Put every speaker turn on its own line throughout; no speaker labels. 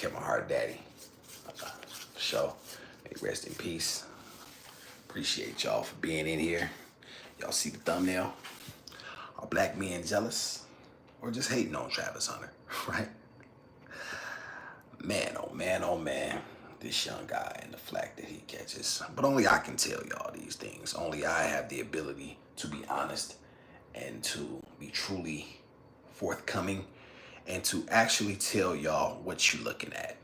care of my heart, daddy. So, may rest in peace. Appreciate y'all for being in here. Y'all see the thumbnail? Are black men jealous or just hating on Travis Hunter, right? Man, oh man, oh man, this young guy and the flack that he catches. But only I can tell y'all these things. Only I have the ability to be honest and to be truly forthcoming and to actually tell y'all what you're looking at.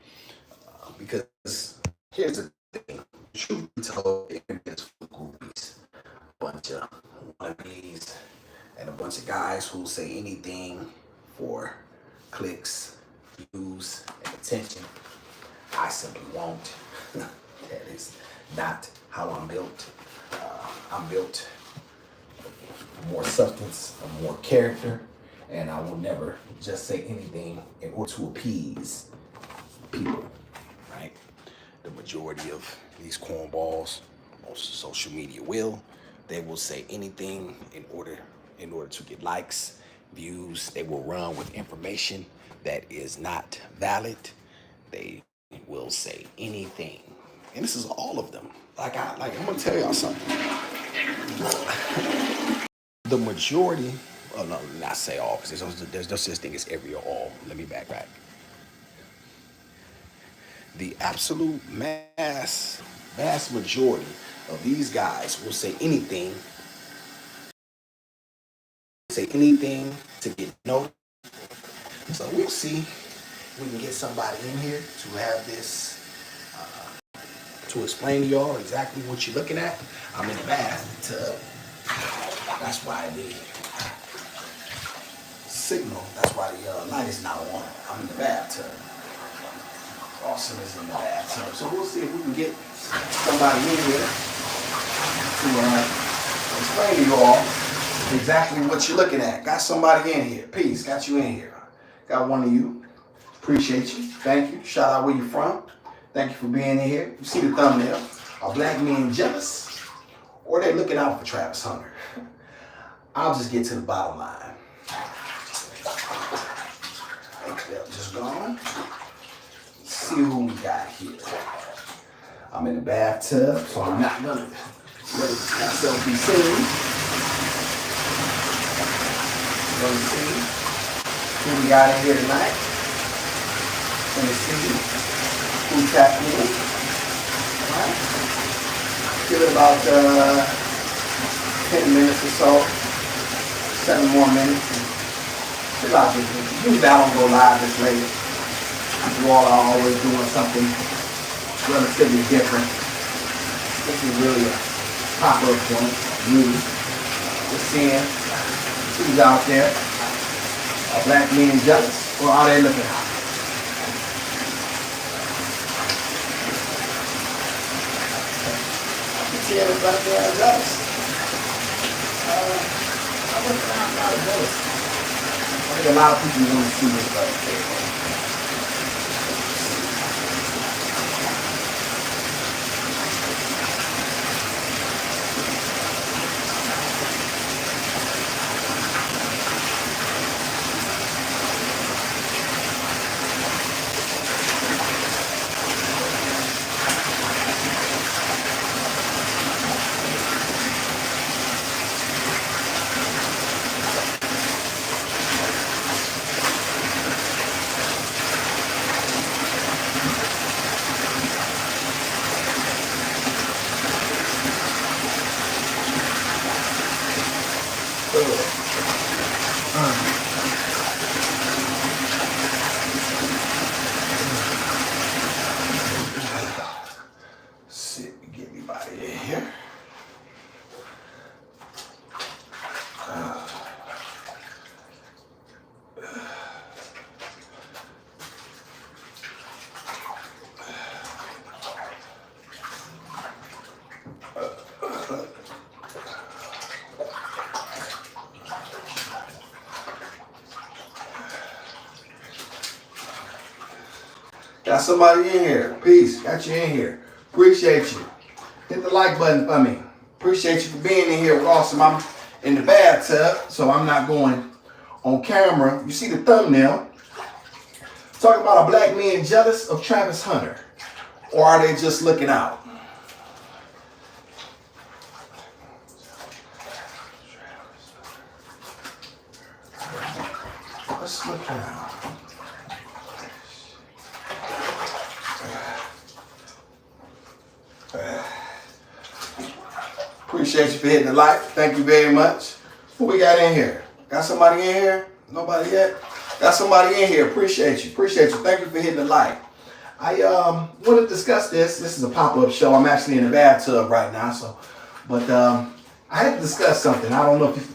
Because here's the thing, truth be told, it is for groupies. A bunch of wannabes and a bunch of guys who say anything for clicks, views, and attention. I simply won't. That is not how I'm built. I'm built for more substance, for more character, and I will never just say anything in order to appease people, right? The majority of these cornballs on social media will. They will say anything in order to get likes, views. They will run with information that is not valid. They will say anything. And this is all of them. I'm gonna tell y'all something. The majority, oh no, not say all, because there's no such thing as every or all. Let me backtrack. The absolute vast majority of these guys will say anything to get noticed. So we'll see if we can get somebody in here to have this, to explain to y'all exactly what you're looking at. I'm in the bathtub. That's why the signal, that's why the light is not on. I'm in the bathtub. Austin is in the bathtub. So we'll see if we can get somebody in here to explain to you all exactly what you're looking at. Got somebody in here. Peace. Got you in here. Got one of you. Appreciate you. Thank you. Shout out where you from. Thank you for being in here. You see the thumbnail. Are black men jealous or are they looking out for Travis Hunter? I'll just get to the bottom line. Just gone. Let's see who we got here. I'm in the bathtub, so I'm not gonna let myself be seen. Gonna see who we got in here tonight. Gonna see who tapped in. All right. Give it about 10 minutes or so. 7 more minutes. Usually I don't go live this late. You all are always doing something relatively different. This is really a pop-up joint. Just seeing who's out there. Are black men jealous or are they looking out? See everybody there jealous. I'm not jealous. I think a lot of people want to see this stuff. Got somebody in here. Peace. Got you in here. Appreciate you. Hit the like button for me. Appreciate you for being in here with Awesome. I'm in the bathtub, so I'm not going on camera. You see the thumbnail. Talking about a black man jealous of Travis Hunter, or are they just looking out? Let's look around. Appreciate you for hitting the like. Thank you very much. Who we got in here? Got somebody in here? Nobody yet? Got somebody in here. Appreciate you. Appreciate you. Thank you for hitting the like. I want to discuss this. This is a pop-up show. I'm actually in the bathtub right now, but I had to discuss something. I don't know if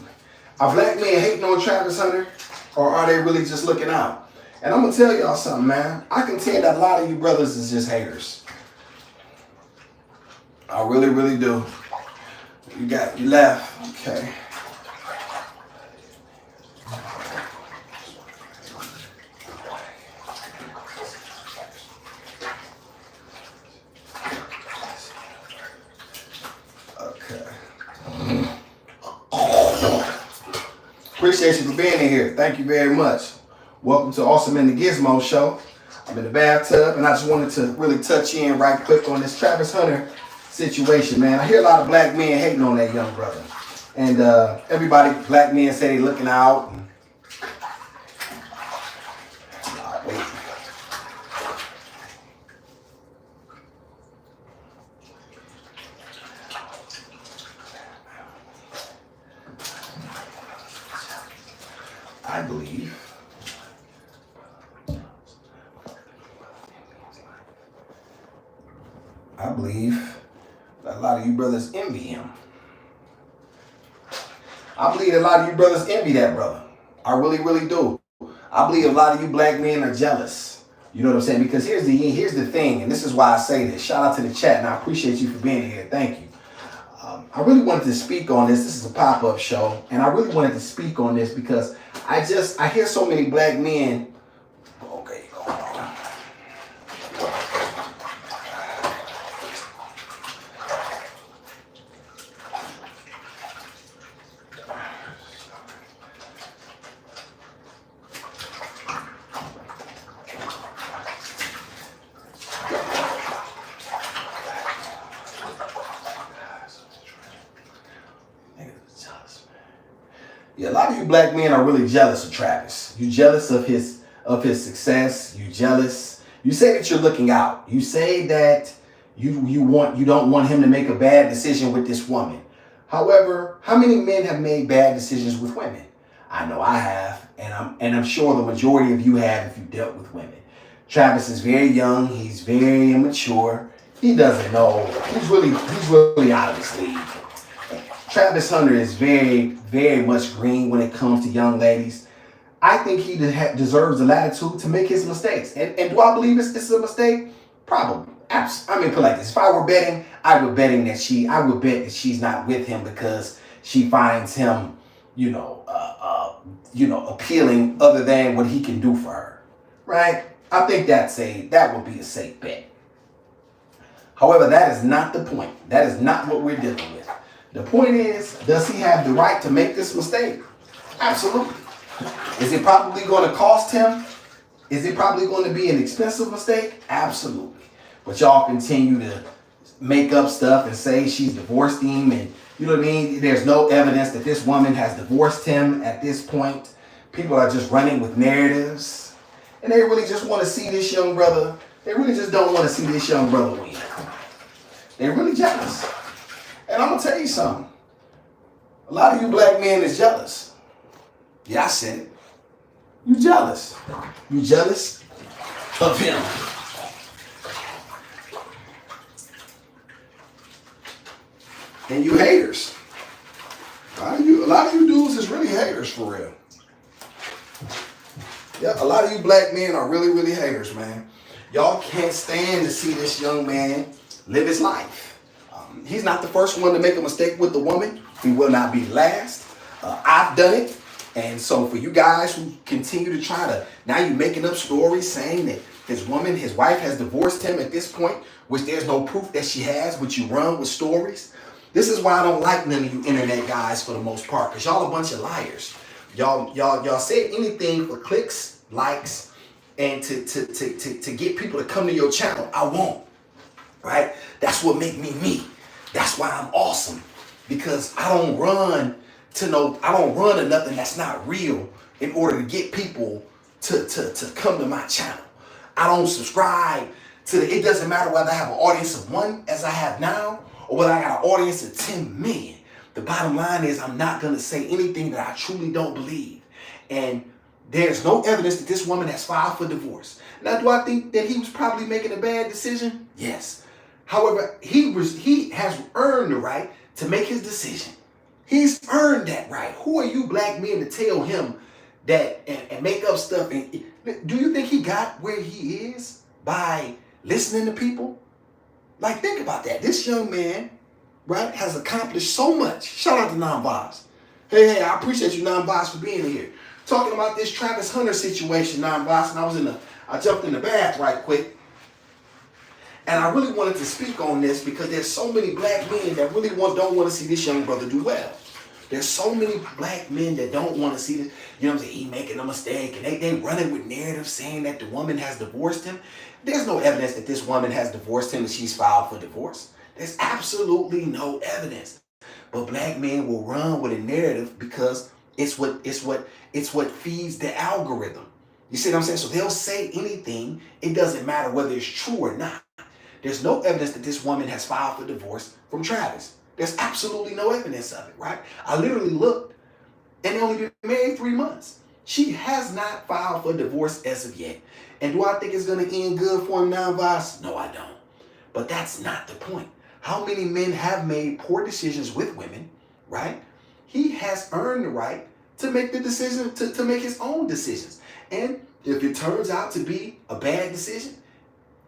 are black men hating on Travis Hunter, or are they really just looking out? And I'm gonna tell y'all something, man. I can tell that a lot of you brothers is just haters. I really, really do. You left. Okay. Appreciate you for being in here. Thank you very much. Welcome to Awesome in the Gizmo Show. I'm in the bathtub, and I just wanted to really touch in right quick on this Travis Hunter situation, man. I hear a lot of black men hating on that young brother. And everybody, black men say they looking out. And, I believe that a lot of you brothers envy him. I believe a lot of you brothers envy that brother. I really, really do. I believe a lot of you black men are jealous. You know what I'm saying? Because here's the thing, and this is why I say this. Shout out to the chat, and I appreciate you for being here. Thank you. I really wanted to speak on this. This is a pop-up show, and I really wanted to speak on this because I hear so many black men. Okay, go on. Yeah, a lot of you black men are really jealous of Travis. You jealous of his success. You jealous. You say that you're looking out. You say that you don't want him to make a bad decision with this woman. However, how many men have made bad decisions with women? I know I have, and I'm sure the majority of you have if you dealt with women. Travis is very young. He's very immature. He doesn't know. He's really out of his league. Travis Hunter is very, very much green when it comes to young ladies. I think he deserves the latitude to make his mistakes. And do I believe it's a mistake? Probably. I mean, put it like this. If I were betting, I would bet that she's not with him because she finds him, appealing other than what he can do for her. Right? I think that would be a safe bet. However, that is not the point. That is not what we're dealing with. The point is, does he have the right to make this mistake? Absolutely. Is it probably going to cost him? Is it probably going to be an expensive mistake? Absolutely. But y'all continue to make up stuff and say she's divorced him, and you know what I mean? There's no evidence that this woman has divorced him at this point. People are just running with narratives, and they really just want to see this young brother. They really just don't want to see this young brother win. They're really jealous. And I'm going to tell you something. A lot of you black men is jealous. Yeah, I said it. You jealous. You jealous of him. And you haters. A lot of you dudes is really haters for real. Yeah, a lot of you black men are really, really haters, man. Y'all can't stand to see this young man live his life. He's not the first one to make a mistake with the woman. He will not be the last. I've done it. And so for you guys who continue to try to, now you're making up stories saying that his wife has divorced him at this point, which there's no proof that she has, but you run with stories. This is why I don't like none of you internet guys for the most part, because y'all a bunch of liars. Y'all say anything for clicks, likes, and to get people to come to your channel, I won't. Right? That's what make me me. That's why I'm awesome. Because I don't run to nothing that's not real in order to get people to come to my channel. I don't subscribe it doesn't matter whether I have an audience of 1 as I have now, or whether I got an audience of 10 million. The bottom line is I'm not gonna say anything that I truly don't believe. And there's no evidence that this woman has filed for divorce. Now, do I think that he was probably making a bad decision? Yes. However, he has earned the right to make his decision. He's earned that right. Who are you black men to tell him that and make up stuff? And do you think he got where he is by listening to people? Like, think about that. This young man, right, has accomplished so much. Shout out to Non-Boss. Hey, I appreciate you, Non-Boss, for being here. Talking about this Travis Hunter situation, Non-Boss, and I jumped in the bath right quick. And I really wanted to speak on this because there's so many black men that really don't want to see this young brother do well. There's so many black men that don't want to see this. You know what I'm saying? He making a mistake. And they running with narratives saying that the woman has divorced him. There's no evidence that this woman has divorced him and she's filed for divorce. There's absolutely no evidence. But black men will run with a narrative because it's what feeds the algorithm. You see what I'm saying? So they'll say anything. It doesn't matter whether it's true or not. There's no evidence that this woman has filed for divorce from Travis. There's absolutely no evidence of it, right? I literally looked, and they only been married 3 months. She has not filed for divorce as of yet. And do I think it's going to end good for him now, Voss? No, I don't. But that's not the point. How many men have made poor decisions with women, right? He has earned the right to make the decision, to make his own decisions. And if it turns out to be a bad decision,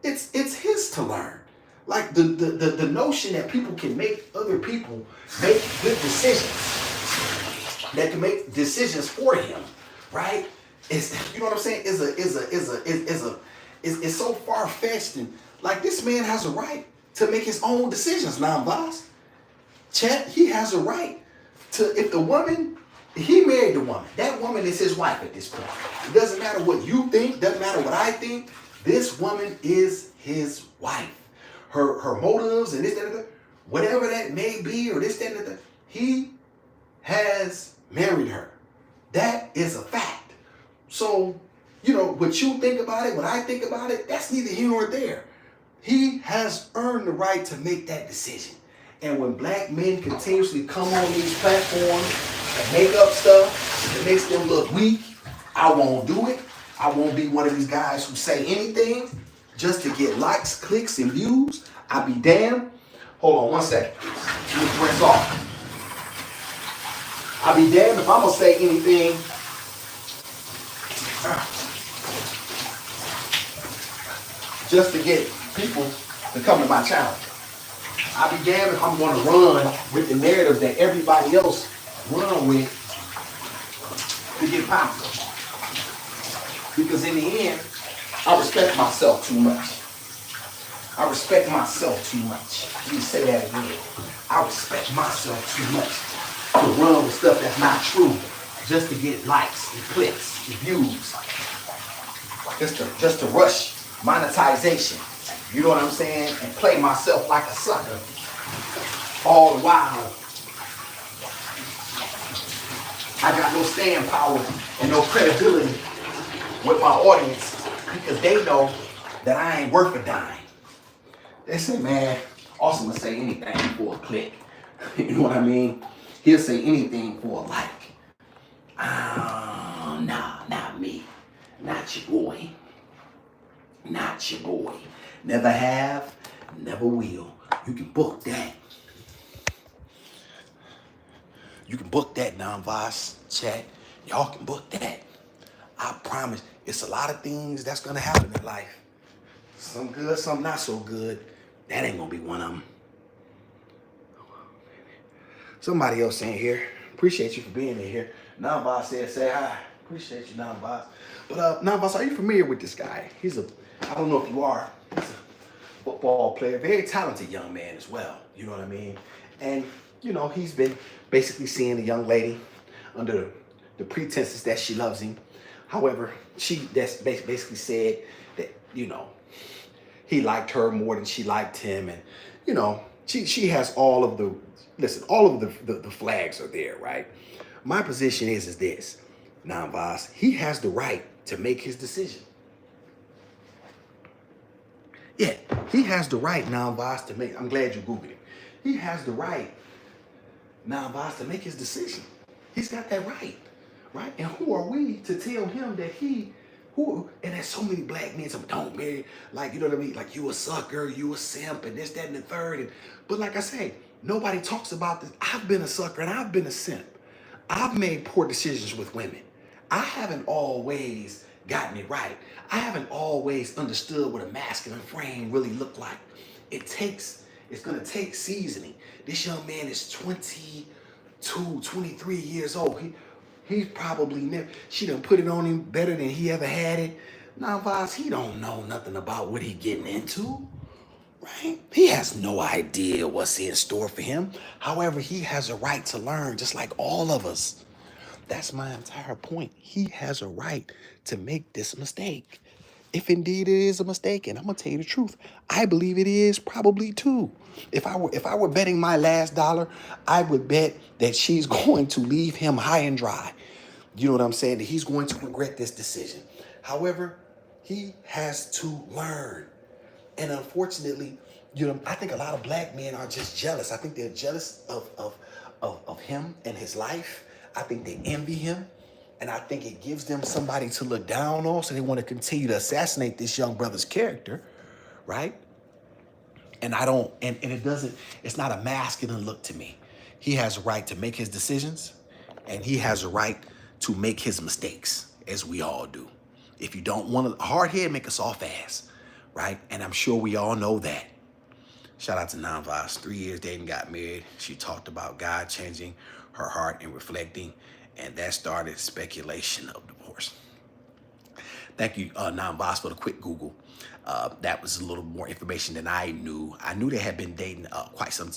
it's his to learn. Like the notion that people can make other people make good decisions, that can make decisions for him, right? Is, you know what I'm saying? Is so far fetched. And like, this man has a right to make his own decisions. Now, boss, Chat, he has a right to, if the woman, he married the woman, that woman is his wife at this point. It doesn't matter what you think, doesn't matter what I think. This woman is his wife. Her motives and this, that, whatever that may be, or this, that, he has married her. That is a fact. So, you know, what you think about it, what I think about it, that's neither here nor there. He has earned the right to make that decision. And when black men continuously come on these platforms and make up stuff that makes them look weak, I won't do it. I won't be one of these guys who say anything just to get likes, clicks, and views. I'll be damned. Hold on one second. Let me rinse off. I'll be damned if I'm going to say anything just to get people to come to my channel. I'll be damned if I'm going to run with the narrative that everybody else run with to get popular. Because in the end, I respect myself too much. I respect myself too much. Let me say that again. I respect myself too much to run with stuff that's not true just to get likes and clicks and views. Just to rush monetization. You know what I'm saying? And play myself like a sucker. All the while, I got no staying power and no credibility with my audience because they know that I ain't worth a dime. They say, man, Austin will say anything for a click. You know what I mean? He'll say anything for a like. Nah, not me. Not your boy. Not your boy. Never have, never will. You can book that. You can book that, Non-Voice Chat. Y'all can book that. I promise. It's a lot of things that's going to happen in life. Some good, some not so good. That ain't going to be one of them. Somebody else in here. Appreciate you for being in here. Non-Voice said, say hi. Appreciate you, Non-Voice. But Non-Voice, are you familiar with this guy? I don't know if you are. He's a football player. Very talented young man as well. You know what I mean? And, you know, he's been basically seeing a young lady under the pretenses that she loves him. However, she that's basically said that, you know, he liked her more than she liked him. And, you know, she has all of the, listen, all of the flags are there, right? My position is this, non-Voss, he has the right to make his decision. Yeah, he has the right, non-Voss, to make, I'm glad you Googled it. He has the right, non-Voss, to make his decision. He's got that right, right? And who are we to tell him that and there's so many black men, some don't marry, like, you know what I mean? Like, you a sucker, you a simp, and this, that, and the third. But like I say, nobody talks about this. I've been a sucker and I've been a simp. I've made poor decisions with women. I haven't always gotten it right. I haven't always understood what a masculine frame really looked like. It's gonna take seasoning. This young man is 22, 23 years old. He's probably never, she done put it on him better than he ever had it. Now, Voss, he don't know nothing about what he getting into, right? He has no idea what's in store for him. However, he has a right to learn, just like all of us. That's my entire point. He has a right to make this mistake. If indeed it is a mistake, and I'm gonna tell you the truth, I believe it is probably too. If I were betting my last dollar, I would bet that she's going to leave him high and dry. You know what I'm saying? That he's going to regret this decision. However, he has to learn. And unfortunately, you know, I think a lot of black men are just jealous. I think they're jealous of him and his life. I think they envy him. And I think it gives them somebody to look down on, so they want to continue to assassinate this young brother's character, right? And I don't, and it doesn't, it's not a masculine look to me. He has a right to make his decisions, and he has a right to make his mistakes, as we all do. If you don't want a hard head, make a soft ass, right? And I'm sure we all know that. Shout out to Non-Voss, 3 years dating, got married. She talked about God changing her heart and reflecting, and that started speculation of divorce. Thank you, Non-Voss, for the quick Google. That was a little more information than I knew. I knew they had been dating quite some,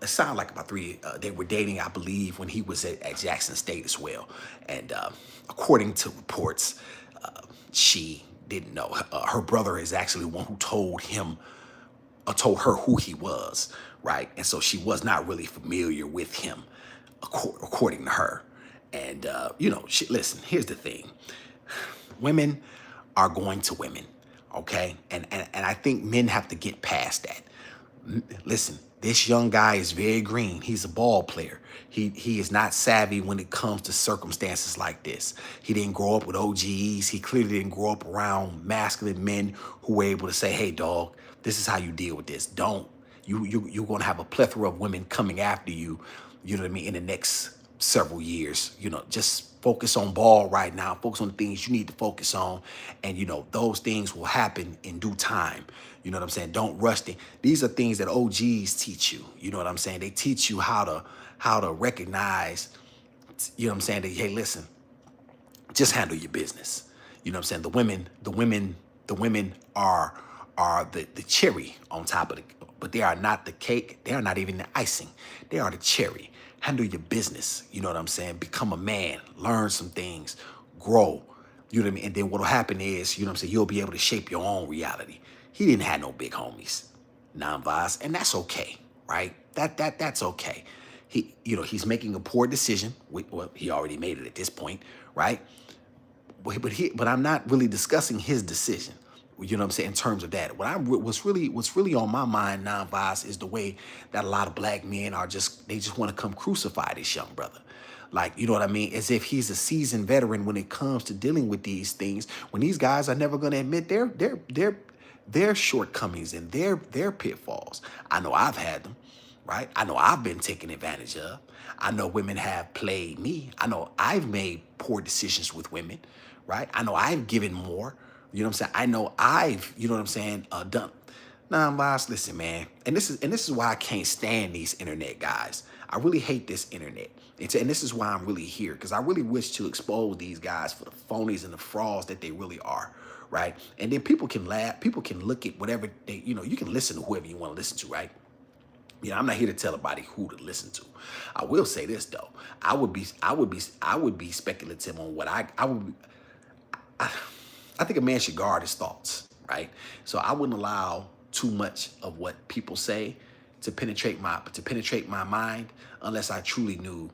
it sounded like about they were dating, I believe, when he was at Jackson State as well. And according to reports, she didn't know. Her brother is actually one who told her who he was, right? And so she was not really familiar with him, according to her. And, you know, listen, here's the thing. Women are going to women, okay? And I think men have to get past that. Listen, this young guy is very green. He's a ball player. He is not savvy when it comes to circumstances like this. He didn't grow up with OGs. He clearly didn't grow up around masculine men who were able to say, hey, dog, this is how you deal with this. You're going to have a plethora of women coming after you, you know what I mean, in the next several years. You know, just focus on ball right now. Focus on the things you need to focus on. And, you know, those things will happen in due time. You know what I'm saying? Don't rush it. These are things that OGs teach you. You know what I'm saying? They teach you how to recognize, you know what I'm saying? That, hey, listen, just handle your business. You know what I'm saying? The women are the cherry on top of but they are not the cake. They are not even the icing. They are the cherry. Handle your business. You know what I'm saying? Become a man. Learn some things. Grow. You know what I mean? And then what'll happen is, you know what I'm saying, you'll be able to shape your own reality. He didn't have no big homies, Non-Voss, and that's okay, right? That's okay. He's making a poor decision. Well, he already made it at this point, right? But I'm not really discussing his decision. You know what I'm saying? In terms of that, what's really on my mind, Non-Voss, is the way that a lot of black men they just want to come crucify this young brother. Like, you know what I mean? As if he's a seasoned veteran when it comes to dealing with these things, when these guys are never going to admit their shortcomings and their pitfalls. I know I've had them, right? I know I've been taken advantage of. I know women have played me. I know I've made poor decisions with women, right? I know I've given more. You know what I'm saying? I know you know what I'm saying, done. Non-Voss, listen, man. And this is why I can't stand these internet guys. I really hate this internet. And this is why I'm really here, because I really wish to expose these guys for the phonies and the frauds that they really are, right? And then people can laugh. People can look at whatever you can listen to whoever you want to listen to, right? You know, I'm not here to tell anybody who to listen to. I will say this though. I would be speculative on what I think a man should guard his thoughts, right? So I wouldn't allow too much of what people say to penetrate my mind unless I truly knew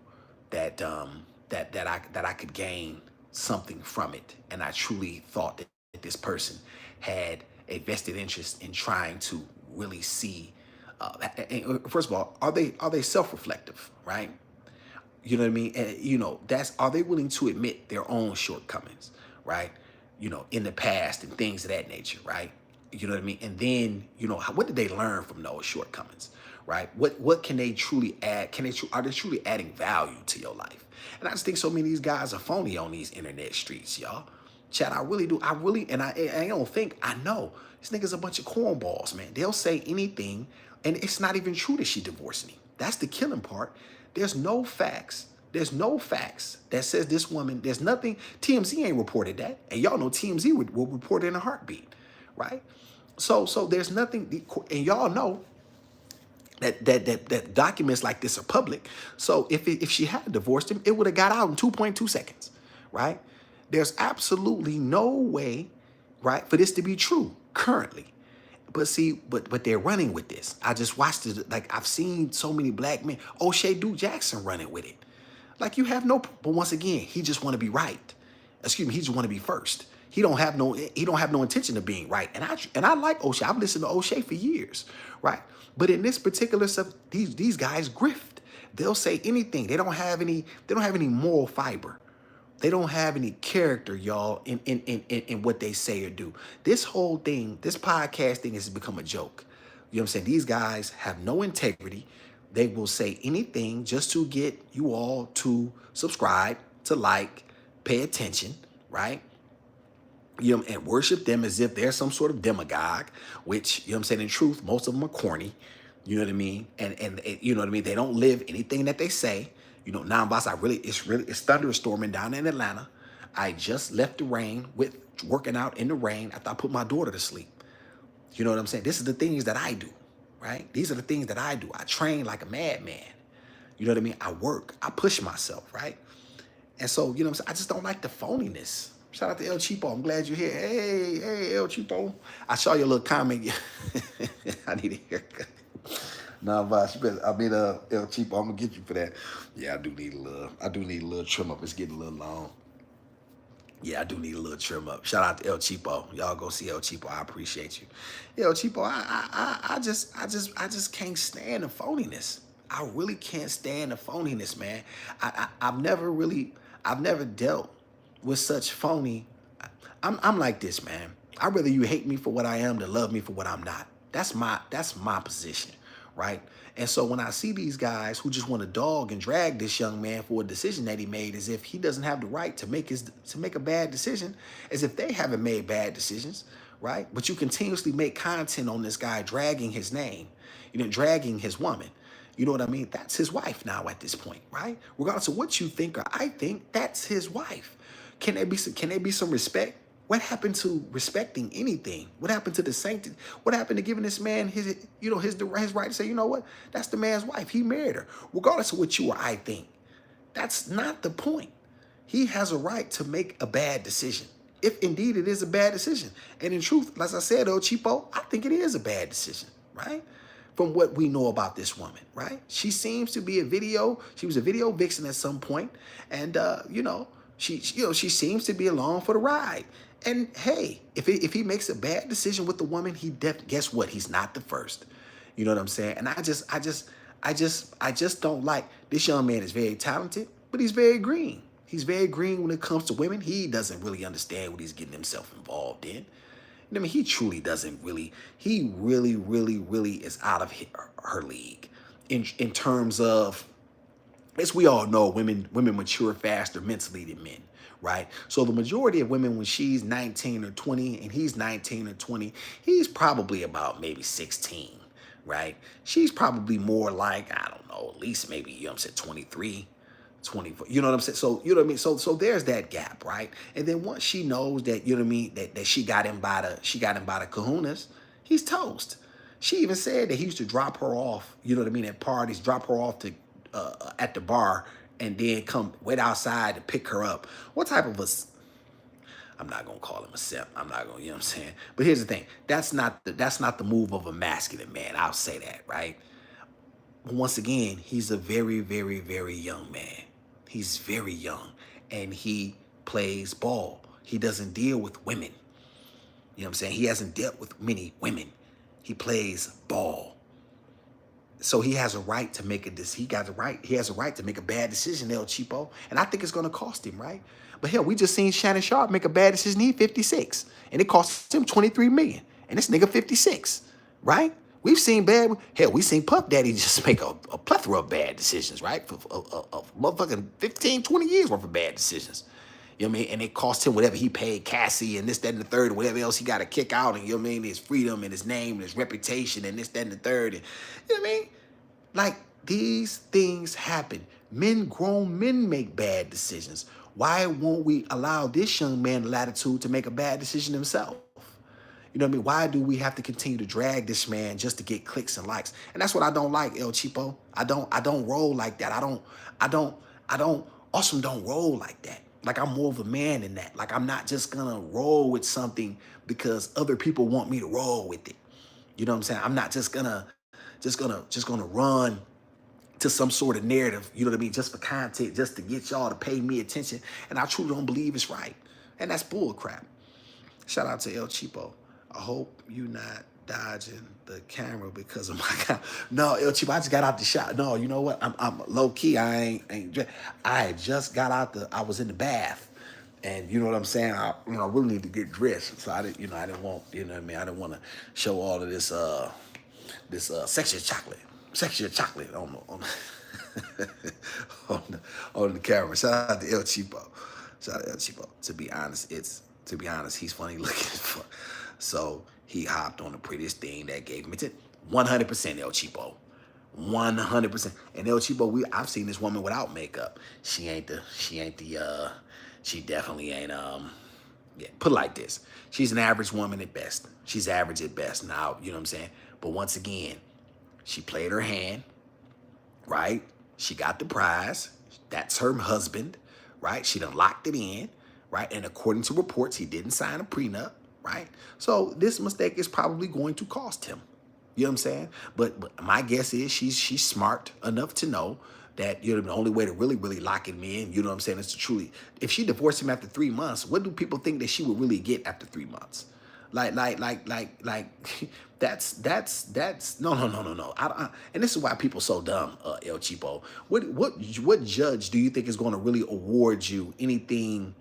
that that I could gain something from it, and I truly thought that this person had a vested interest in trying to really see. First of all, are they self-reflective, right? You know what I mean? And, that's, are they willing to admit their own shortcomings, right? In the past and things of that nature, right? You know what I mean? And then, what did they learn from those shortcomings, right? What can they truly add? Are they truly adding value to your life? And I just think so many of these guys are phony on these internet streets, y'all. Chad, I really do. I don't think, I know. This nigga's a bunch of cornballs, man. They'll say anything, and it's not even true that she divorced him. That's the killing part. There's no facts. There's no facts that says this woman, there's nothing, TMZ ain't reported that. And y'all know TMZ will report it in a heartbeat, right? So there's nothing, and y'all know that documents like this are public. So if she had divorced him, it would have got out in 2.2 seconds, right? There's absolutely no way, right, for this to be true currently. But see, but they're running with this. I just watched it. Like, I've seen so many black men. O'Shea Duke Jackson running with it. Like, you have no. But once again, he just want to be right. Excuse me. He just want to be first. He don't have no intention of being right. And I like O'Shea. I've listened to O'Shea for years, right? But in this particular stuff, these guys grift. They'll say anything. They don't have any moral fiber. They don't have any character, y'all, in what they say or do. This whole thing, this podcast thing has become a joke. You know what I'm saying? These guys have no integrity. They will say anything just to get you all to subscribe, to like, pay attention, right? And worship them as if they're some sort of demagogue, which, you know what I'm saying, in truth, most of them are corny. You know what I mean? And you know what I mean? They don't live anything that they say. Now, boss, it's thunderstorming down in Atlanta. I just left the rain with working out in the rain after I put my daughter to sleep. You know what I'm saying? This is the things that I do, right? These are the things that I do. I train like a madman. You know what I mean? I work. I push myself, right? And so, you know what I'm saying? I just don't like the phoniness. Shout out to El Cheapo. I'm glad you're here. Hey, El Cheapo. I saw your little comment. I need a haircut. Nah, boss, El Cheapo, I'm gonna get you for that. Yeah, I do need a little trim up. It's getting a little long. Yeah, I do need a little trim up. Shout out to El Cheapo. Y'all go see El Cheapo. I appreciate you. El Cheapo, I just can't stand the phoniness. I really can't stand the phoniness, man. I've never dealt with such phony. I'm like this, man. I'd rather you hate me for what I am than love me for what I'm not. That's my position, right? And so when I see these guys who just want to dog and drag this young man for a decision that he made, as if he doesn't have the right to make a bad decision, as if they haven't made bad decisions, right? But you continuously make content on this guy dragging his name, dragging his woman. You know what I mean? That's his wife now at this point, right? Regardless of what you think or I think, that's his wife. Can there be some respect? What happened to respecting anything? What happened to the sanctity? What happened to giving this man his right to say, you know what? That's the man's wife. He married her. Regardless of what you or I think. That's not the point. He has a right to make a bad decision. If indeed it is a bad decision. And in truth, as I said, Cheapo, I think it is a bad decision, right? From what we know about this woman, right? She seems to be she was a video vixen at some point. And, she seems to be along for the ride. And hey, if he makes a bad decision with the woman, guess what? He's not the first. You know what I'm saying? And I just don't like, this young man is very talented, but he's very green. He's very green when it comes to women. He doesn't really understand what he's getting himself involved in. I mean, he truly doesn't really, he really, really, really is out of her league in terms of, as we all know, women mature faster mentally than men, right? So the majority of women, when she's 19 or 20 and he's 19 or 20, he's probably about maybe 16, right? She's probably more like, I don't know, at least maybe, 23, 24, you know what I'm saying? So, you know what I mean? So there's that gap, right? And then once she knows that, you know what I mean, that she got him by the kahunas, he's toast. She even said that he used to drop her off, you know what I mean, at parties, drop her off to at the bar and then come wait outside to pick her up. What type of I'm not gonna call him a simp. I'm not gonna, you know what I'm saying? But here's the thing. That's not the move of a masculine man. I'll say that, right? But once again, he's a very, very, very young man. He's very young. And he plays ball. He doesn't deal with women. You know what I'm saying? He hasn't dealt with many women. He plays ball. So he has a right to make a he has a right to make a bad decision, El Cheapo. And I think it's gonna cost him, right? But hell, we just seen Shannon Sharp make a bad decision. He 56. And it cost him 23 million. And this nigga 56, right? We've seen we seen Puff Daddy just make a plethora of bad decisions, right? For motherfucking 15, 20 years worth of bad decisions. You know what I mean? And it cost him whatever he paid Cassie and this, that, and the third, whatever else he got to kick out. And you know what I mean? His freedom and his name and his reputation and this, that, and the third. And, you know what I mean? Like, these things happen. Grown men make bad decisions. Why won't we allow this young man latitude to make a bad decision himself? You know what I mean? Why do we have to continue to drag this man just to get clicks and likes? And that's what I don't like, El Cheapo. I don't roll like that. Awesome don't roll like that. Like, I'm more of a man than that. Like, I'm not just gonna roll with something because other people want me to roll with it. You know what I'm saying? I'm not just gonna run to some sort of narrative, you know what I mean, just for content, just to get y'all to pay me attention. And I truly don't believe it's right. And that's bull crap. Shout out to El Cheapo. I hope you not dodging the camera because of my God. No, El Cheapo, I just got out the shot. No, you know what? I'm low key. I just got out I was in the bath. And you know what I'm saying? I really need to get dressed. So I didn't want, you know what I mean? I didn't want to show all of this sexual chocolate on on the camera. Shout out to El Cheapo. Shout out to El Cheapo. To be honest, he's funny looking. So he hopped on the prettiest thing that gave him it. 100% El Cheapo. 100%. And El Cheapo, I've seen this woman without makeup. She definitely ain't, put it like this. She's an average woman at best. She's average at best. Now, you know what I'm saying? But once again, she played her hand, right? She got the prize. That's her husband, right? She done locked it in, right? And according to reports, he didn't sign a prenup, right? So this mistake is probably going to cost him. You know what I'm saying? But my guess is she's smart enough to know that, you know, the only way to really, really lock him in, you know what I'm saying, is to truly, if she divorced him after 3 months, what do people think that she would really get after 3 months? Like, that's no. And this is why people so dumb, El Cheapo. What judge do you think is going to really award you anything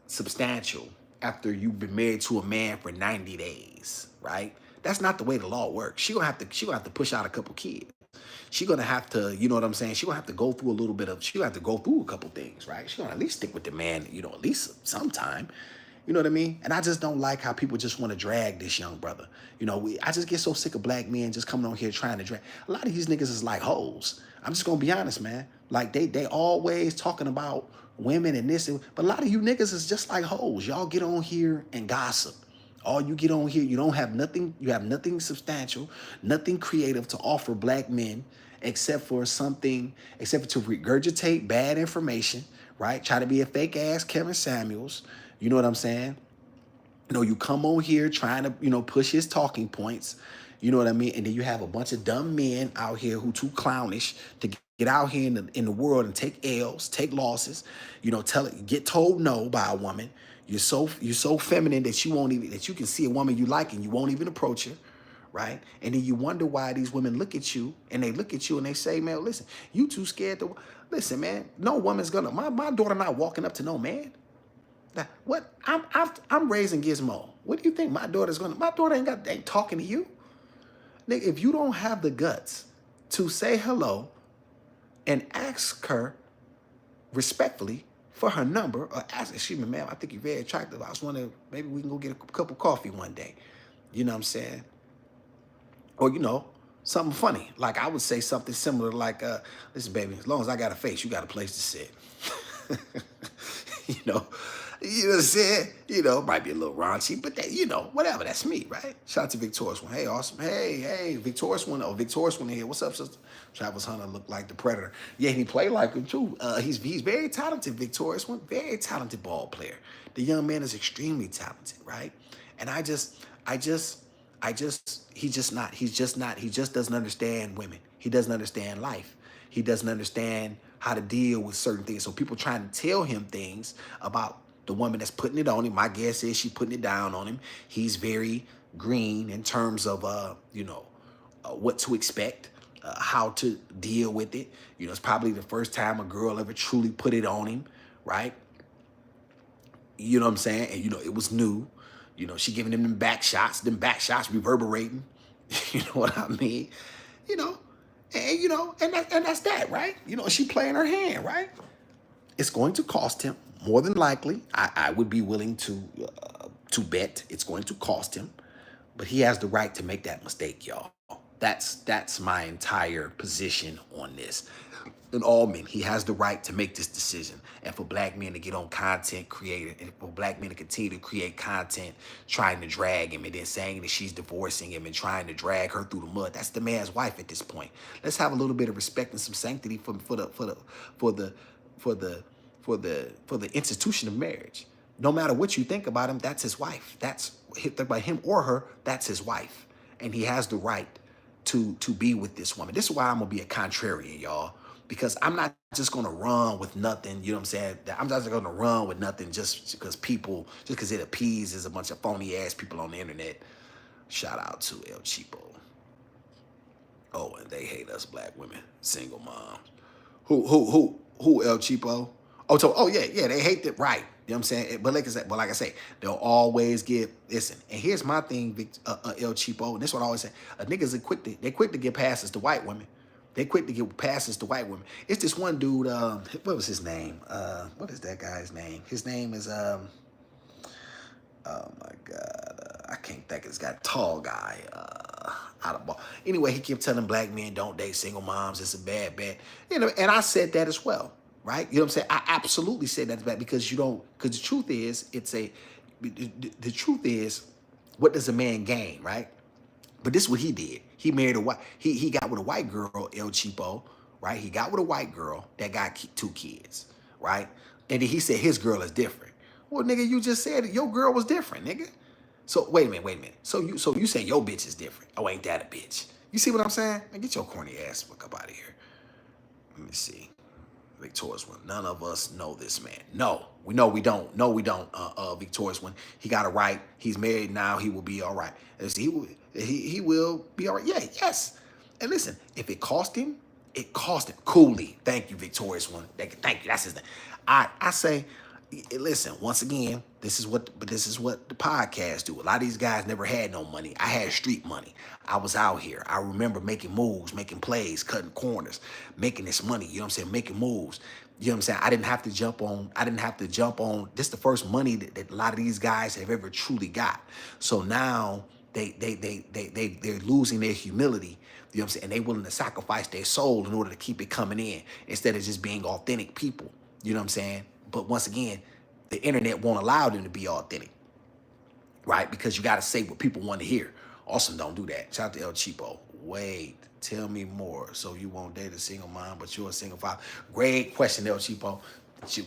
substantial after you've been married to a man for 90 days, right? That's not the way the law works. She gonna have to push out a couple kids. She gonna have to, you know what I'm saying? She gonna have to go through a couple things, right? She gonna at least stick with the man, you know, at least sometime. You know what I mean? And I just don't like how people just want to drag this young brother. You know, I just get so sick of black men just coming on here trying to drag. A lot of these niggas is like hoes. I'm just gonna be honest, man. Like they always talking about women and this, but a lot of you niggas is just like hoes. Y'all get on here and gossip. All you get on here, you have nothing substantial, nothing creative to offer black men except for to regurgitate bad information, right? Try to be a fake ass Kevin Samuels. You know what I'm saying? You know, you come on here trying to, you know, push his talking points. You know what I mean? And then you have a bunch of dumb men out here who too clownish to get out here in the world and take L's, take losses, you know, get told no by a woman. You're so feminine that you can see a woman you like and you won't even approach her, right? And then you wonder why these women look at you and they say, man, listen, you too scared to, listen, man, no woman's gonna, my daughter not walking up to no man. What? I'm raising Gizmo. What do you think my daughter ain't talking to you? Nigga, if you don't have the guts to say hello and ask her respectfully for her number, or ask, excuse me, ma'am, I think you're very attractive. I was wondering, maybe we can go get a cup of coffee one day. You know what I'm saying? Or, you know, something funny. Like I would say something similar like, listen, baby, as long as I got a face, you got a place to sit. You know, You know what I'm saying? You know, might be a little raunchy, but that, you know, whatever. That's me, right? Shout out to Victorious One. Hey, awesome. Hey, Victorious One. Oh, Victorious One here. What's up, sister? Travis Hunter looked like the Predator. Yeah, he played like him too. He's very talented, Victorious One. Very talented ball player. The young man is extremely talented, right? And he just doesn't understand women. He doesn't understand life. He doesn't understand how to deal with certain things. So people trying to tell him things about the woman that's putting it on him. My guess is she's putting it down on him. He's very green in terms of what to expect, how to deal with it. You know, it's probably the first time a girl ever truly put it on him, right? You know what I'm saying? And you know, it was new. You know, she giving him them back shots reverberating. You know what I mean? You know, and that's that, right? You know, she playing her hand, right? It's going to cost him more than likely. I would be willing to bet it's going to cost him, but he has the right to make that mistake, y'all. That's my entire position on this. And all men, he has the right to make this decision. And for black men to get on content creator, and for black men to continue to create content, trying to drag him and then saying that she's divorcing him and trying to drag her through the mud. That's the man's wife at this point. Let's have a little bit of respect and some sanctity for the institution of marriage. No matter what you think about him, that's his wife. That's by him or her, that's his wife. And he has the right to be with this woman. This is why I'm gonna be a contrarian, y'all. Because I'm not just gonna run with nothing, you know what I'm saying? I'm not just gonna run with nothing just because it appeases a bunch of phony ass people on the internet. Shout out to El Cheapo. Oh, and they hate us black women, single moms. Who El Cheapo? Oh, yeah, they hate that, right? You know what I'm saying? But like I say, they'll always give. Listen, and here's my thing, El Cheapo, and this is what I always say: niggas are quick to get passes to white women. They quick to give passes to white women. It's this one dude. What was his name? What is that guy's name? His name is oh my God, I can't think of this guy. Tall guy. Out of ball. Anyway, he kept telling black men don't date single moms. It's a bad bet. You know, and I said that as well, right? You know what I'm saying? I absolutely said that's bad because you don't. Because the truth is, the truth is, what does a man gain, right? But this is what he did. He married a white. He got with a white girl, El Cheapo, right? He got with a white girl that got 2 kids, right? And then he said his girl is different. Well, nigga, you just said your girl was different, nigga. So wait a minute. So you say your bitch is different? Oh, ain't that a bitch? You see what I'm saying? Man, get your corny ass fuck up out of here. Let me see. Victorious One. None of us know this man. No, we know we don't. No, we don't. Victorious One. He got it right. He's married now. He will be all right. He will be all right. Yeah, yes. And listen, if it cost him, it cost him. Coolly. Thank you, Victorious One. Thank you. That's his name. I say, listen. Once again, this is what the podcast do. A lot of these guys never had no money. I had street money. I was out here. I remember making moves, making plays, cutting corners, making this money. You know what I'm saying? Making moves. You know what I'm saying? I didn't have to jump on. This is the first money that a lot of these guys have ever truly got. So now they're losing their humility. You know what I'm saying? And they're willing to sacrifice their soul in order to keep it coming in instead of just being authentic people. You know what I'm saying? But once again, the internet won't allow them to be authentic, right? Because you got to say what people want to hear. Awesome, don't do that. Shout out to El Cheapo. Wait, tell me more. So you won't date a single mom, but you're a single father. Great question, El Cheapo.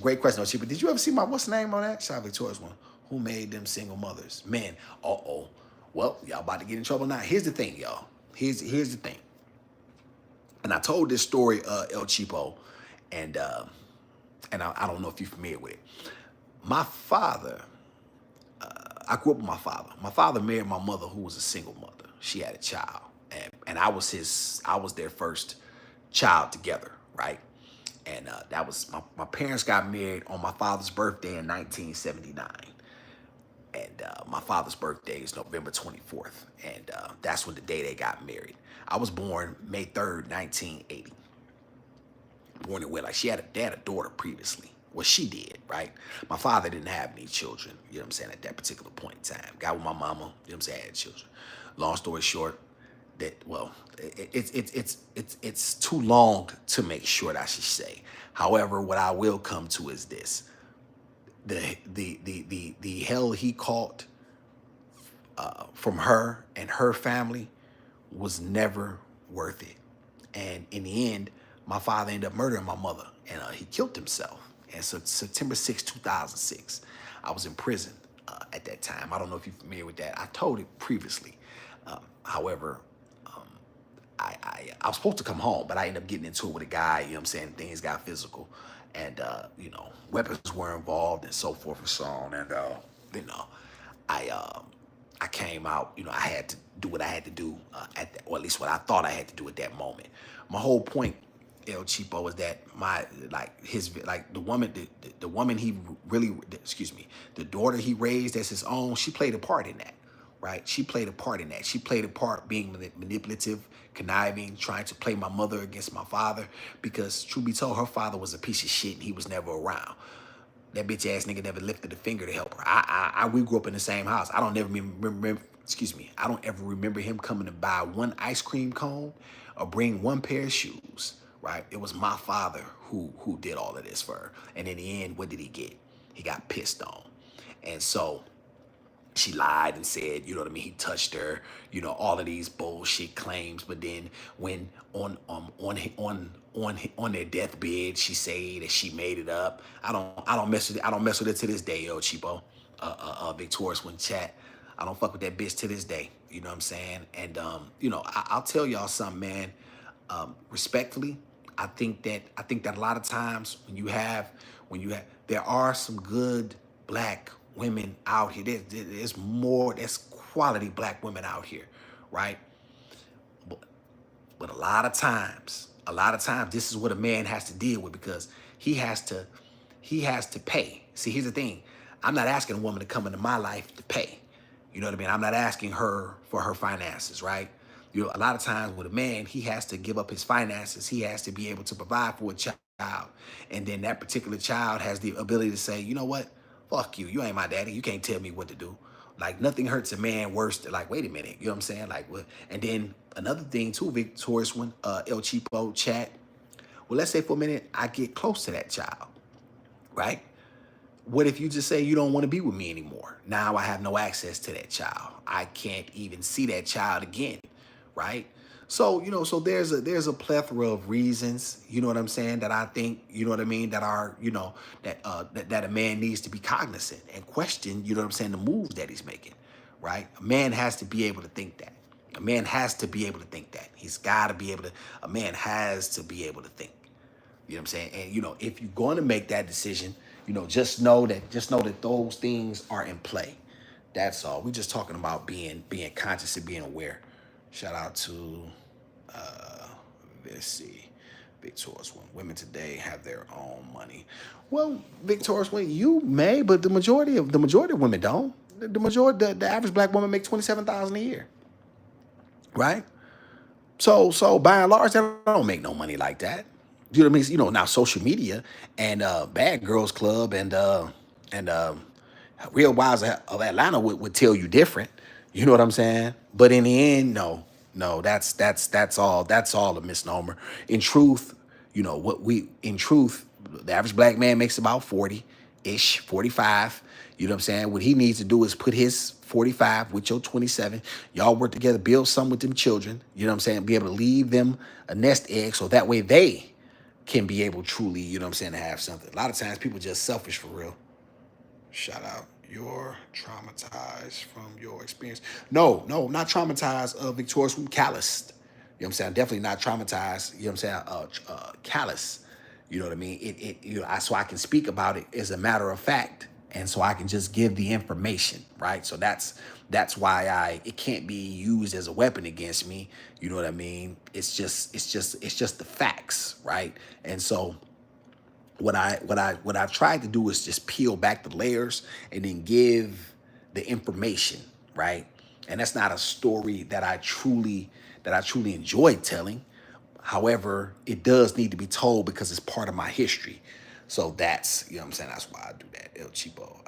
Great question, El Cheapo. Did you ever see what's the name on that? Shout out Victorious One. Who made them single mothers? Men. Uh-oh. Well, y'all about to get in trouble now. Here's the thing, y'all. Here's the thing. And I told this story, El Cheapo, and I don't know if you're familiar with it. My father, I grew up with my father. My father married my mother, who was a single mother. She had a child, and I was their first child together, right? And that was my parents got married on my father's birthday in 1979. And my father's birthday is November 24th. And that's when the day they got married. I was born May 3rd, 1980. Born in wedlock. They had a daughter previously. Well, she did, right? My father didn't have any children, you know what I'm saying, at that particular point in time. Got with my mama, you know what I'm saying, I had children. Long story short, it's too long to make short, I should say. However, what I will come to is this. the hell he caught from her and her family was never worth it. And in the end, my father ended up murdering my mother, and he killed himself. And so September 6, 2006, I was in prison at that time. I don't know if you're familiar with that. I told it previously. However, I was supposed to come home, but I ended up getting into it with a guy, you know what I'm saying? Things got physical. And, weapons were involved and so forth and so on. And, you know, I, um, I came out, I had to do what I had to do at that, or at least what I thought I had to do at that moment. My whole point, El Cheapo, was that the woman, the woman he really, excuse me, the daughter he raised as his own, she played a part in that, right? She played a part in that. She played a part being manipulative, conniving, trying to play my mother against my father, because truth be told, her father was a piece of shit and he was never around. That bitch ass nigga never lifted a finger to help her. We grew up in the same house. I don't ever remember, excuse me, I don't ever remember him coming to buy one ice cream cone or bring one pair of shoes, right? It was my father who did all of this for her. And in the end, what did he get? He got pissed on. And so she lied and said, you know what I mean, he touched her, all of these bullshit claims. But then when on their deathbed, she said that she made it up. I don't mess with it. I don't mess with it to this day, yo, Cheapo. Victorious when chat. I don't fuck with that bitch to this day. You know what I'm saying? And I'll tell y'all something, man. Respectfully, I think that a lot of times when you have there are some good black women out here. There's quality black women out here, right? But, but a lot of times, this is what a man has to deal with, because he has to pay. See, here's the thing. I'm not asking a woman to come into my life to pay. You know what I mean? I'm not asking her for her finances, right? A lot of times with a man, he has to give up his finances. He has to be able to provide for a child. And then that particular child has the ability to say, you know what? Fuck you. You ain't my daddy. You can't tell me what to do. Like, nothing hurts a man worse than, like, wait a minute. You know what I'm saying? Like, what? And then another thing too, Victorious one, El Cheapo chat. Well, let's say for a minute, I get close to that child, right? What if you just say you don't want to be with me anymore? Now I have no access to that child. I can't even see that child again, right? So, so there's a plethora of reasons, you know what I'm saying, that I think, you know what I mean, that are, that a man needs to be cognizant and question, you know what I'm saying, the moves that he's making, right? A man has to be able to think that. A man has to be able to think that. A man has to be able to think. You know what I'm saying? And if you're going to make that decision, just know that those things are in play. That's all. We're just talking about being conscious and being aware. Shout out to let's see, Victorious one. Women today have their own money. Well, Victorious one, you may, but the majority of women don't. The average black woman makes 27,000 a year, right? So by and large, they don't make no money like that. You know what I mean? Now social media and Bad Girls Club and Real Wives of Atlanta would tell you different. You know what I'm saying? But in the end, no, that's all a misnomer. In truth, the average black man makes about 40-ish, 45. You know what I'm saying? What he needs to do is put his 45 with your 27. Y'all work together, build something with them children. You know what I'm saying? Be able to leave them a nest egg so that way they can be able truly, you know what I'm saying, to have something. A lot of times people just selfish for real. Shout out. You're traumatized from your experience. No, not traumatized, Victorious, from calloused. You know what I'm saying? Definitely not traumatized, you know what I'm saying, callous. You know what I mean? So I can speak about it as a matter of fact. And so I can just give the information, right? So that's why it can't be used as a weapon against me. You know what I mean? It's just the facts, right? And so what I've tried to do is just peel back the layers and then give the information, right? And that's not a story that I truly enjoy telling. However, it does need to be told because it's part of my history. So that's, you know what I'm saying, that's why I do that. El Cheapo.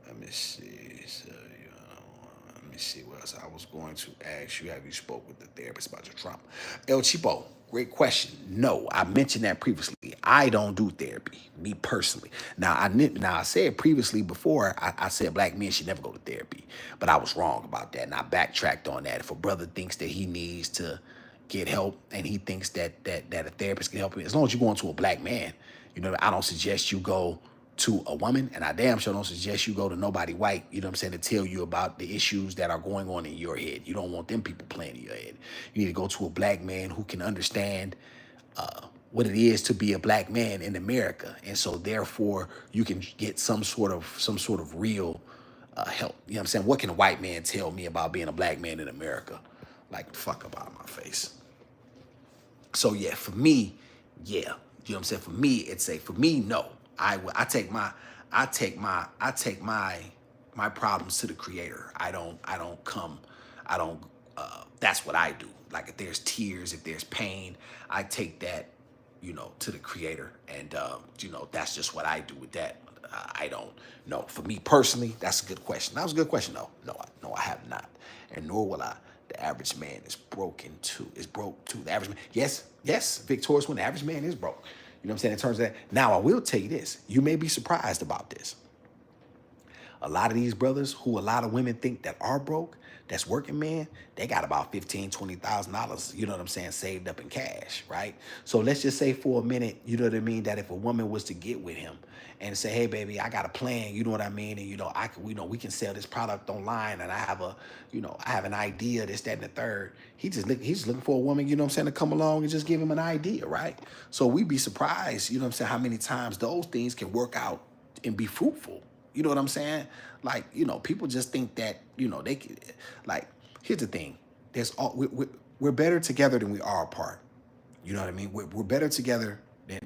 Let me see. Let me see what else I was going to ask you. Have you spoke with the therapist about your trauma? El Cheapo, great question. No, I mentioned that previously. I don't do therapy, me personally. Now I said previously before, I said black men should never go to therapy, but I was wrong about that, and I backtracked on that. If a brother thinks that he needs to get help and he thinks that a therapist can help him, as long as you're going to a black man, I don't suggest you go to a woman, and I damn sure don't suggest you go to nobody white, to tell you about the issues that are going on in your head. You don't want them people playing in your head. You need to go to a black man who can understand what it is to be a black man in America, and so therefore you can get some sort of real help. You know what I'm saying? What can a white man tell me about being a black man in America? Like, fuck about my face. So yeah, for me, yeah, you know what I'm saying. For me, for me, no. I take my problems to the Creator. I don't. That's what I do. Like if there's tears, if there's pain, I take that, to the Creator, and that's just what I do with that. I don't know. For me personally, that's a good question. That was a good question. No, I have not, and nor will I. The average man is broken too. Is broke too. The average man, yes, victorious when the average man is broke. You know what I'm saying? In terms of that. Now, I will tell you this. You may be surprised about this. A lot of these brothers who a lot of women think that are broke, that's working man, they got about $15,000, $20,000, you know what I'm saying, saved up in cash, right? So let's just say for a minute, you know what I mean, that if a woman was to get with him and say, hey baby, I got a plan, you know what I mean, and we can sell this product online, and I have an idea, this, that, and the third. He's just looking for a woman, you know what I'm saying, to come along and just give him an idea, right? So we'd be surprised, you know what I'm saying, how many times those things can work out and be fruitful. You know what I'm saying? Like, people just think that, they could, like, here's the thing. We're better together than we are apart. You know what I mean? We're better together than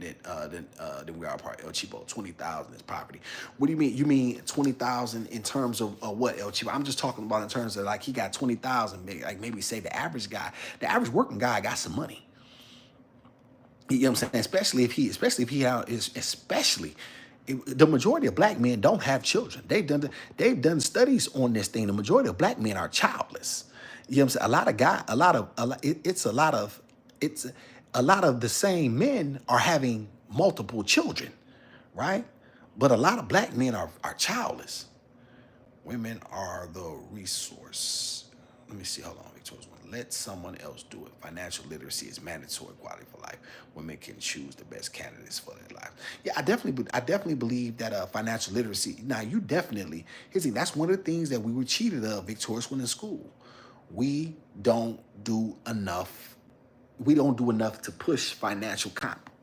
we are apart. El Chipo, 20,000 is poverty. What do you mean? You mean 20,000 in terms of what, El Chipo? I'm just talking about in terms of like he got 20,000. Like maybe say the average working guy got some money. You know what I'm saying? Especially the majority of black men don't have children. They've done studies on this thing. The majority of black men are childless. You know what I'm saying? It's a lot of the same men are having multiple children, right? But a lot of black men are childless. Women are the resource. Let me see. Hold on, Victoria's one. Let someone else do it. Financial literacy is mandatory quality for life. Women can choose the best candidates for their life. Yeah, I definitely believe that financial literacy. Now, you definitely. Here's the thing. That's one of the things that we were cheated of, Victorious, when in school. We don't do enough. We don't do enough to push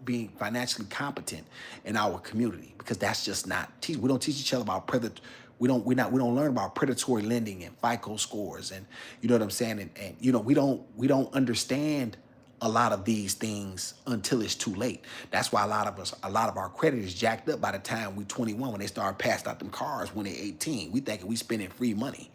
being financially competent in our community, because that's just not teach. We don't teach each other about predator. We don't learn about predatory lending and FICO scores, and you know what I'm saying, and we don't understand a lot of these things until it's too late. That's why a lot of our credit is jacked up by the time we 21, when they start passing out them cars when they're 18. We thinking we spending free money.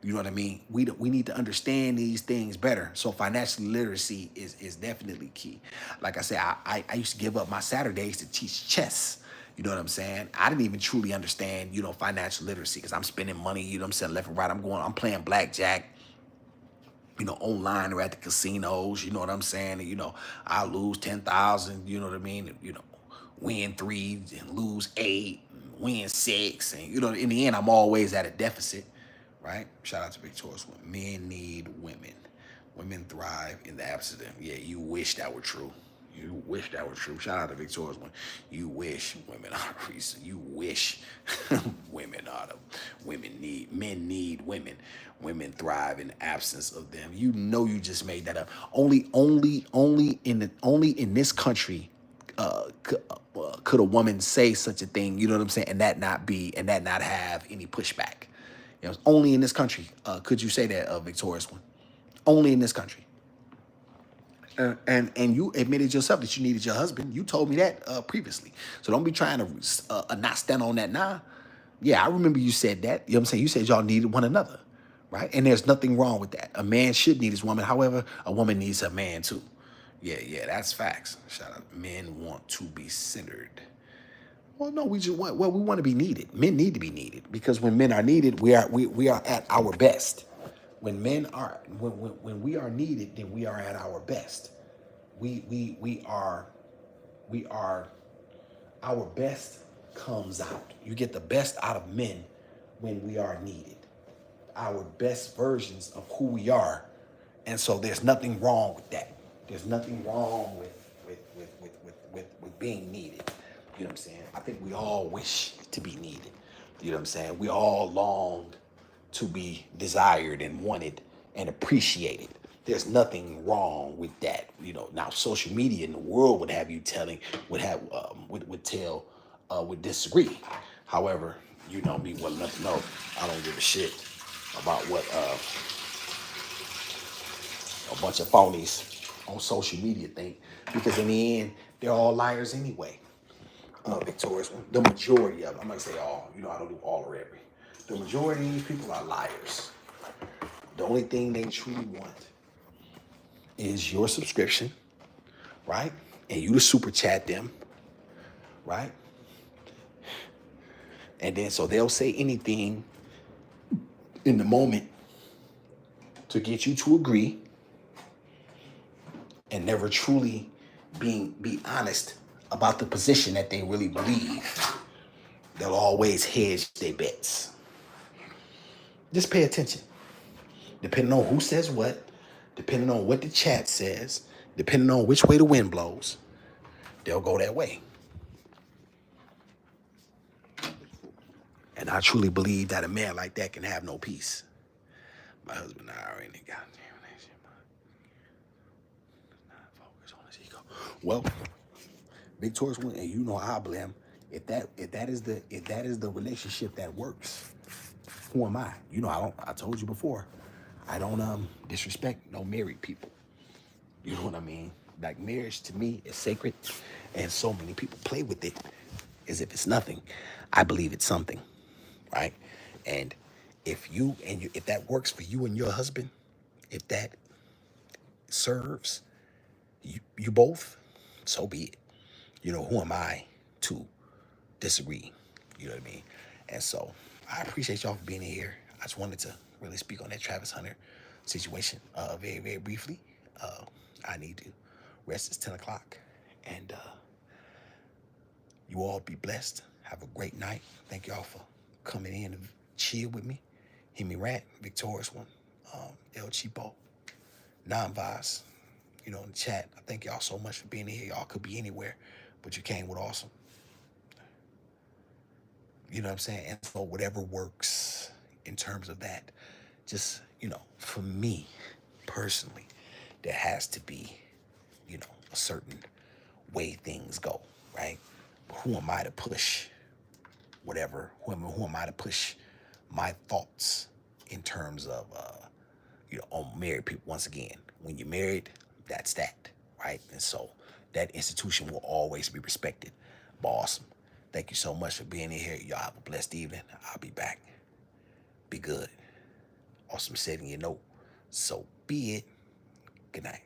You know what I mean? We need to understand these things better. So financial literacy is definitely key. Like I said, I used to give up my Saturdays to teach chess. You know what I'm saying? I didn't even truly understand, financial literacy, because I'm spending money, you know what I'm saying, left and right. I'm playing blackjack, online or at the casinos, you know what I'm saying? And, I lose 10,000, you know what I mean? And, win 3 and lose 8, and win 6. And, in the end, I'm always at a deficit. Right? Shout out to Victorious Women. Men need women. Women thrive in the absence of them. Yeah, you wish that were true. You wish that were true. Shout out to Victorious Women. You wish women are the reason. You wish men need women. Women thrive in the absence of them. You just made that up. Only in this country could a woman say such a thing, you know what I'm saying, and that not have any pushback. Only in this country could you say that, Victorious One. Only in this country. And you admitted yourself that you needed your husband. You told me that previously. So don't be trying to not stand on that now. Yeah, I remember you said that. You know what I'm saying? You said y'all needed one another, right? And there's nothing wrong with that. A man should need his woman. However, a woman needs her man too. Yeah, that's facts. Shout out. Men want to be centered. Well, no, we want to be needed. Men need to be needed, because when men are needed, we are at our best. When we are needed, then we are at our best. We are Our best comes out. You get the best out of men when we are needed. Our best versions of who we are. And so there's nothing wrong with that. There's nothing wrong with being needed. You know what I'm saying? I think we all wish to be needed. You know what I'm saying? We all long to be desired and wanted and appreciated. There's nothing wrong with that. You know, now social media in the world would have you telling, would disagree. However, you know me well enough to know I don't give a shit about what a bunch of phonies on social media think, because in the end, they're all liars anyway. Victorious one, the majority of them, I'm not gonna say all, you know, I don't do all or every. The majority of these people are liars. The only thing they truly want is your subscription, right? And you to super chat them, right? And then so they'll say anything in the moment to get you to agree, and never truly be honest about the position that they really believe. They'll always hedge their bets. Just pay attention. Depending on who says what, depending on what the chat says, depending on which way the wind blows, they'll go that way. And I truly believe that a man like that can have no peace. My husband and I already got focus on his ego. Well, Victorious one, and you know I blame him. If that is the relationship that works, who am I? You know, I told you before, I don't disrespect no married people. You know what I mean? Like, marriage to me is sacred, and so many people play with it as if it's nothing. I believe it's something, right? And if that works for you and your husband, if that serves you both, so be it. You know, who am I to disagree? You know what I mean? And so I appreciate y'all for being here. I just wanted to really speak on that Travis Hunter situation very, very briefly. I need to rest. It's 10 o'clock. And you all be blessed. Have a great night. Thank y'all for coming in and chill with me. Hear me rant. Victorious one. El Cheapo. Non-Vice. You know, in the chat. I thank y'all so much for being here. Y'all could be anywhere, but you came with awesome. You know what I'm saying? And so whatever works in terms of that, just, you know, for me personally, there has to be, you know, a certain way things go, right? But who am I to push whatever? Who am I to push my thoughts in terms of, you know, on married people? Once again, when you're married, that's that, right? And so that institution will always be respected. But awesome. Thank you so much for being in here. Y'all have a blessed evening. I'll be back. Be good. Awesome setting your note. So be it. Good night.